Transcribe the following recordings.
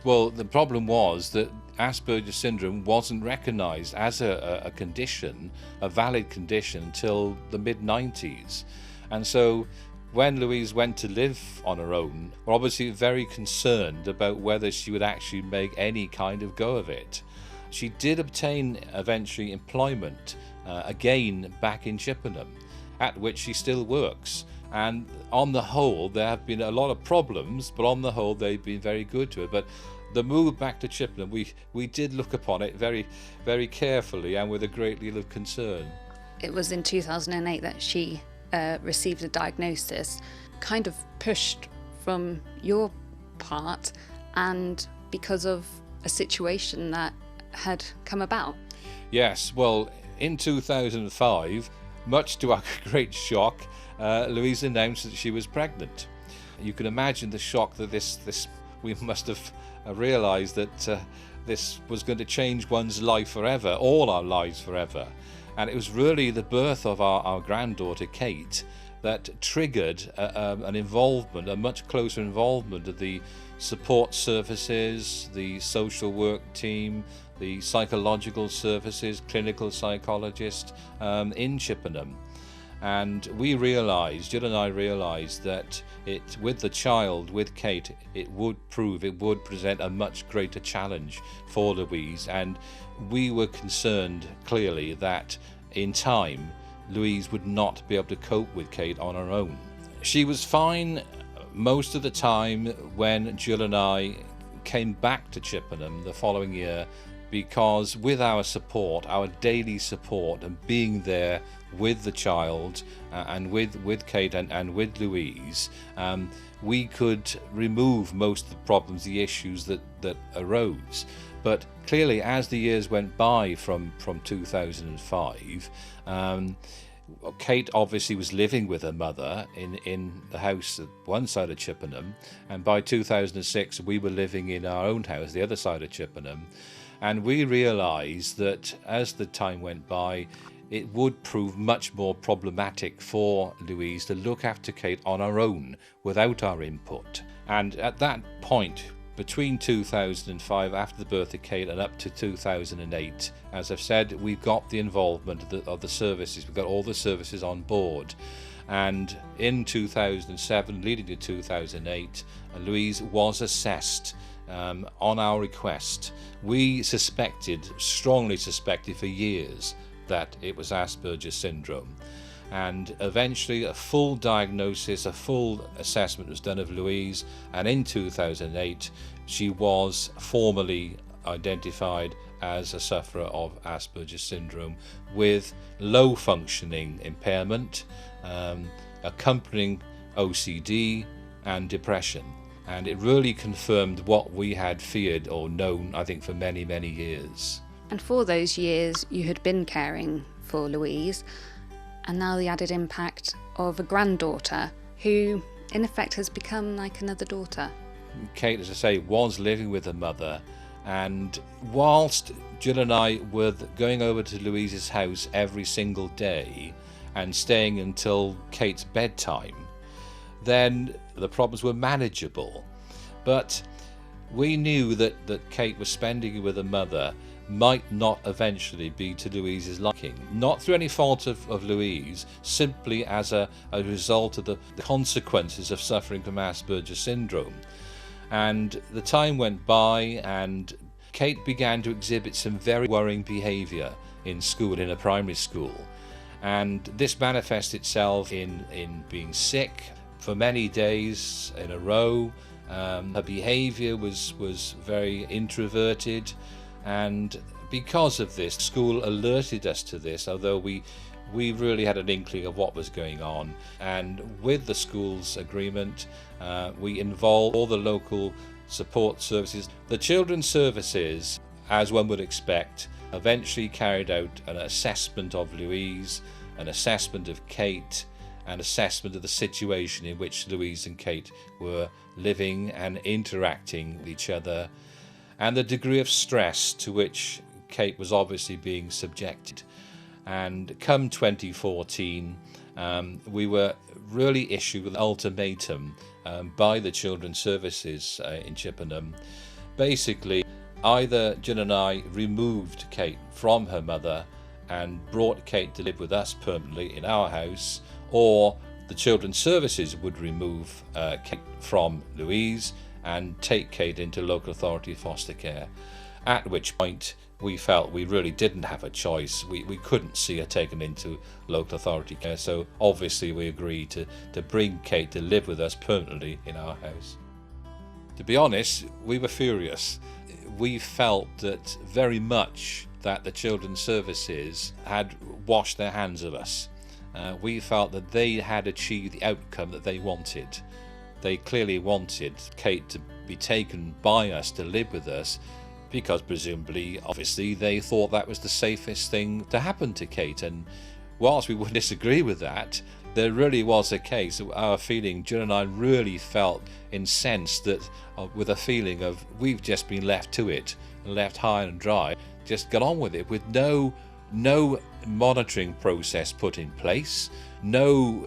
Well, the problem was that Asperger syndrome wasn't recognised as a condition, a valid condition, until the mid-90s. And so when Louise went to live on her own, we're obviously very concerned about whether she would actually make any kind of go of it. She did obtain eventually employment, again back in Chippenham, at which she still works. And on the whole, there have been a lot of problems, but on the whole, they've been very good to her. But the move back to Chippenham, we did look upon it very, very carefully and with a great deal of concern. It was in 2008 that she received a diagnosis, kind of pushed from your part and because of a situation that had come about. Yes, well, in 2005, much to our great shock, Louise announced that she was pregnant. You can imagine the shock that this we must have realised that this was going to change one's life forever, all our lives forever. And it was really the birth of our granddaughter Kate that triggered an involvement, a much closer involvement of the support services, the social work team, the psychological services, clinical psychologist in Chippenham. And we realised, Jill and I realised, that with the child, with Kate, it would present a much greater challenge for Louise. And we were concerned, clearly, that in time, Louise would not be able to cope with Kate on her own. She was fine most of the time when Jill and I came back to Chippenham the following year, because with our support, our daily support, and being there with the child and with Kate and with Louise, we could remove most of the problems, the issues that arose. But clearly, as the years went by from 2005, Kate obviously was living with her mother in the house at one side of Chippenham, and by 2006 we were living in our own house, the other side of Chippenham. And we realised that as the time went by, it would prove much more problematic for Louise to look after Kate on her own without our input. And at that point, between 2005, after the birth of Kate, and up to 2008, as I've said, we've got the involvement of the services. We've got all the services on board. And in 2007, leading to 2008, Louise was assessed on our request. We strongly suspected for years that it was Asperger syndrome. And eventually a full diagnosis, a full assessment was done of Louise, and in 2008 she was formally identified as a sufferer of Asperger syndrome with low functioning impairment, accompanying OCD and depression. And it really confirmed what we had feared or known, I think, for many, many years. And for those years you had been caring for Louise, and now the added impact of a granddaughter who in effect has become like another daughter. Kate, as I say, was living with her mother, and whilst Jill and I were going over to Louise's house every single day and staying until Kate's bedtime, then the problems were manageable. But we knew that Kate was spending it with her mother might not eventually be to Louise's liking. Not through any fault of Louise, simply as a result of the consequences of suffering from Asperger syndrome. And the time went by and Kate began to exhibit some very worrying behaviour in school, in a primary school. And this manifests itself in being sick for many days in a row. Her behaviour was very introverted, and because of this, school alerted us to this, although we really had an inkling of what was going on. And with the school's agreement, we involved all the local support services. The children's services, as one would expect, eventually carried out an assessment of Louise, an assessment of Kate, an assessment of the situation in which Louise and Kate were living and interacting with each other, and the degree of stress to which Kate was obviously being subjected. And come 2014, we were really issued with an ultimatum by the Children's Services in Chippenham, Basically, either Jill and I removed Kate from her mother and brought Kate to live with us permanently in our house, or the Children's Services would remove Kate from Louise and take Kate into local authority foster care, at which point we felt we really didn't have a choice. We couldn't see her taken into local authority care, so obviously we agreed to bring Kate to live with us permanently in our house. To be honest, we were furious. We felt that very much that the Children's Services had washed their hands of us. We felt that they had achieved the outcome that they wanted. They clearly wanted Kate to be taken by us to live with us, because presumably, obviously, they thought that was the safest thing to happen to Kate. And whilst we would disagree with that, there really was a case of our feeling. Jill and I really felt incensed that, with a feeling of we've just been left to it, left high and dry, just got on with it with no monitoring process put in place, no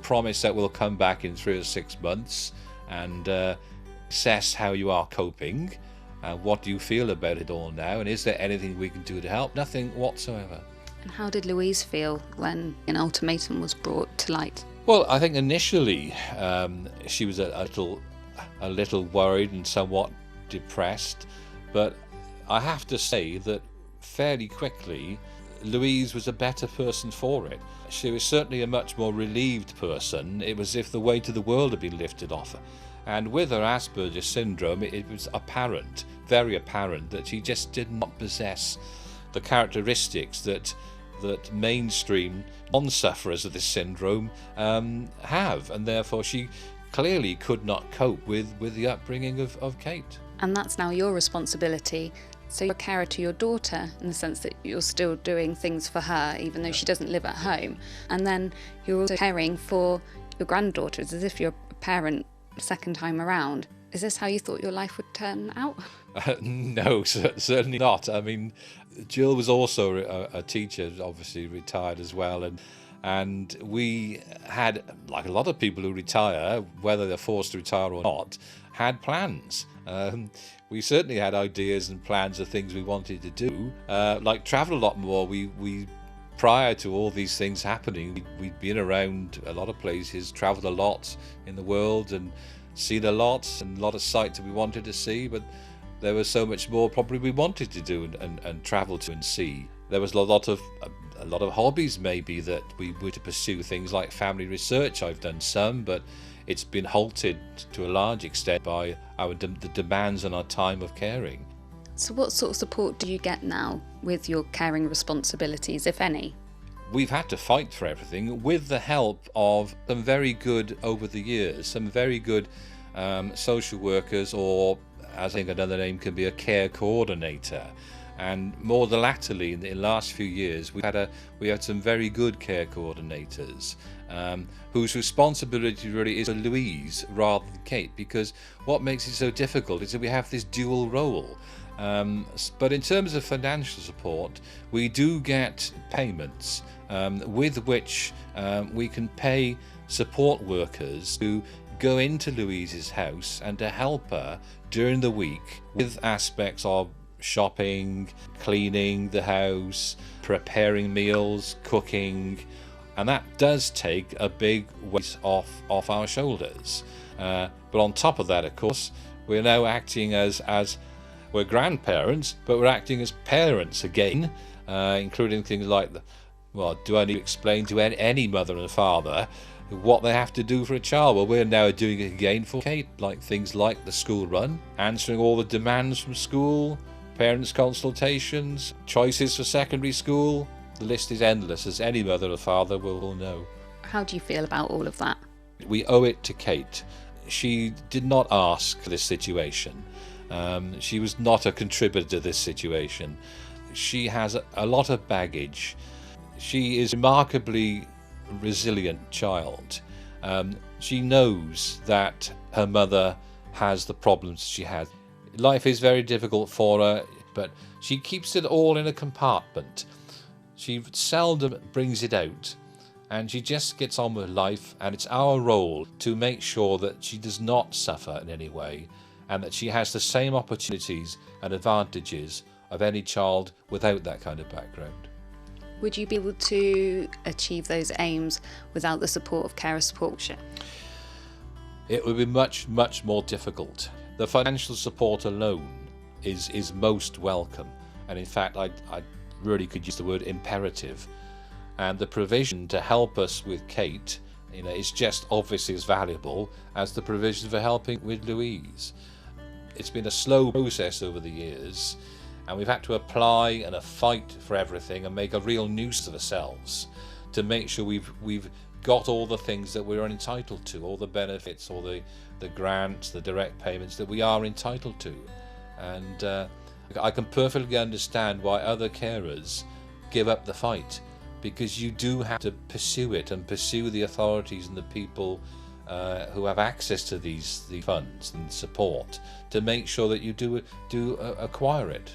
promise that we'll come back in 3 or 6 months and assess how you are coping. What do you feel about it all now? And is there anything we can do to help? Nothing whatsoever. And how did Louise feel when an ultimatum was brought to light? Well, I think initially she was a little worried and somewhat depressed. But I have to say that fairly quickly, Louise was a better person for it. She was certainly a much more relieved person. It was as if the weight of the world had been lifted off her. And with her Asperger syndrome, it was apparent, very apparent, that she just did not possess the characteristics that mainstream non-sufferers of this syndrome have. And therefore, she clearly could not cope with the upbringing of Kate. And that's now your responsibility. So you're a carer to your daughter in the sense that you're still doing things for her, even though she doesn't live at home. And then you're also caring for your granddaughter. It's as if you're a parent second time around. Is this how you thought your life would turn out? No, certainly not. I mean, Jill was also a teacher, obviously retired as well, and we had, like a lot of people who retire, whether they're forced to retire or not, had plans. We certainly had ideas and plans of things we wanted to do, like travel a lot more. We prior to all these things happening, we'd been around a lot of places, travelled a lot in the world and seen a lot of sights that we wanted to see, but there was so much more probably we wanted to do and travel to and see. There was a lot of hobbies maybe that we were to pursue, things like family research. I've done some, but it's been halted to a large extent by the demands on our time of caring. So what sort of support do you get now with your caring responsibilities, if any? We've had to fight for everything with the help of some very good, over the years, some very good social workers, or as I think another name can be, a care coordinator. And more latterly, in the last few years, we had some very good care coordinators whose responsibility really is for Louise rather than Kate, because what makes it so difficult is that we have this dual role. But in terms of financial support, we do get payments with which we can pay support workers to go into Louise's house and to help her during the week with aspects of shopping, cleaning the house, preparing meals, cooking, and that does take a big weight off our shoulders. But on top of that, of course, we're now acting as we're grandparents, but we're acting as parents again, including things like, do I need to explain to any mother and father what they have to do for a child? Well, we're now doing it again for Kate, like things like the school run, answering all the demands from school, parents' consultations, choices for secondary school. The list is endless, as any mother or father will know. How do you feel about all of that? We owe it to Kate. She did not ask for this situation. She was not a contributor to this situation. She has a lot of baggage. She is a remarkably resilient child. She knows that her mother has the problems she has. Life is very difficult for her, but she keeps it all in a compartment. She seldom brings it out, and she just gets on with life, and it's our role to make sure that she does not suffer in any way. and that she has the same opportunities and advantages of any child without that kind of background. Would you be able to achieve those aims without the support of Carers Support Wiltshire? It would be much, much more difficult. The financial support alone is most welcome, and in fact I really could use the word imperative, and the provision to help us with Kate, is just obviously as valuable as the provision for helping with Louise. It's been a slow process over the years, and we've had to apply and fight for everything and make a real noose of ourselves to make sure we've got all the things that we're entitled to, all the benefits, all the grants, the direct payments that we are entitled to. And I can perfectly understand why other carers give up the fight, because you do have to pursue it and pursue the authorities and the people who have access to these funds and support to make sure that you do acquire it.